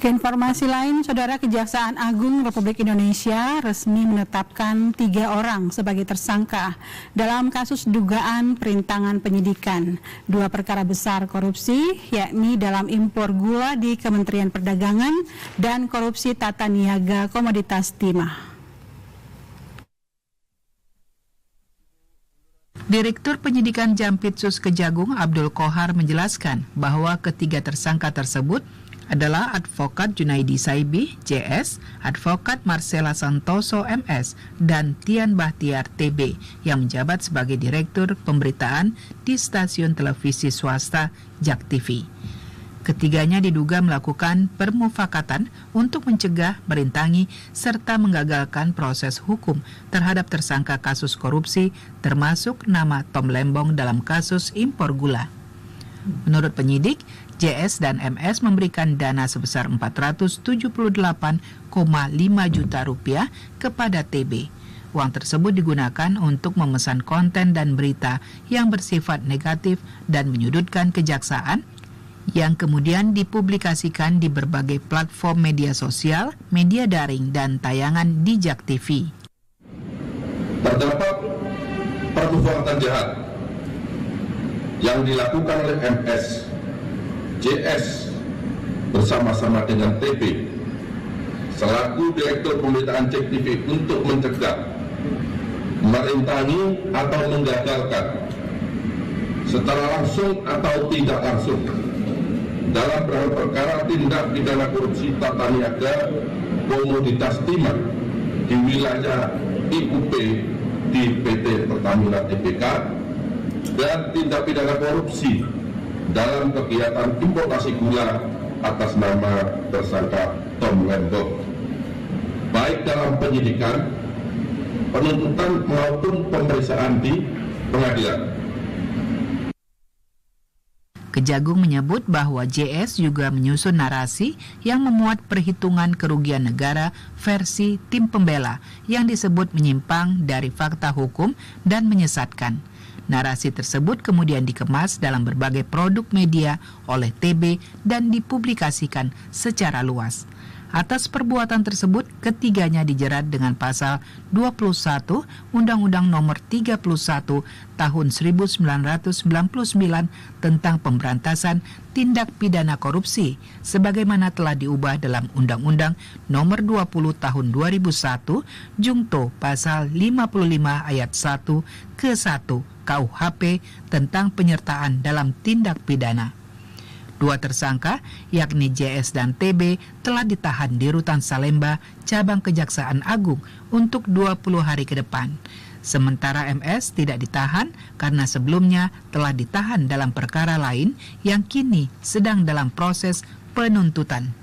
Keinformasi lain, Saudara, Kejaksaan Agung Republik Indonesia resmi menetapkan 3 orang sebagai tersangka dalam kasus dugaan perintangan penyidikan 2 perkara besar korupsi, yakni dalam impor gula di Kementerian Perdagangan dan korupsi tata niaga komoditas timah. Direktur Penyidikan Jampitsus Kejagung Abdul Qohar menjelaskan bahwa ketiga tersangka tersebut adalah Advokat Junaidi Saibi, JS, Advokat Marcella Santoso, MS, dan Tian Bahtiar, TB, yang menjabat sebagai Direktur Pemberitaan di stasiun televisi swasta JAK TV. Ketiganya diduga melakukan permufakatan untuk mencegah, merintangi, serta menggagalkan proses hukum terhadap tersangka kasus korupsi, termasuk nama Tom Lembong dalam kasus impor gula. Menurut penyidik, JS dan MS memberikan dana sebesar 478,5 juta rupiah kepada TB. Uang tersebut digunakan untuk memesan konten dan berita yang bersifat negatif dan menyudutkan kejaksaan, yang kemudian dipublikasikan di berbagai platform media sosial, media daring, dan tayangan di JAK TV. Terdapat perbuatan jahat yang dilakukan oleh MS, JS bersama-sama dengan TB selaku Direktur Pemberitaan JAK TV untuk mencegah, merintangi atau menggagalkan secara langsung atau tidak langsung dalam perkara tindak pidana korupsi tata niaga komoditas timah di wilayah IUP di PT Pertamina Tbk dan tindak pidana korupsi dalam kegiatan importasi gula atas nama tersangka Tom Lembong, baik dalam penyidikan, penuntutan maupun pemeriksaan di pengadilan. Kejagung menyebut bahwa JS juga menyusun narasi yang memuat perhitungan kerugian negara versi tim pembela yang disebut menyimpang dari fakta hukum dan menyesatkan. Narasi tersebut kemudian dikemas dalam berbagai produk media oleh TB dan dipublikasikan secara luas. Atas perbuatan tersebut, ketiganya dijerat dengan pasal 21 Undang-Undang Nomor 31 Tahun 1999 tentang pemberantasan tindak pidana korupsi, sebagaimana telah diubah dalam Undang-Undang Nomor 20 Tahun 2001 Jungto Pasal 55 Ayat 1 ke 1 KUHP tentang penyertaan dalam tindak pidana. 2 tersangka, yakni JS dan TB, telah ditahan di Rutan Salemba, Cabang Kejaksaan Agung untuk 20 hari ke depan. Sementara MS tidak ditahan karena sebelumnya telah ditahan dalam perkara lain yang kini sedang dalam proses penuntutan.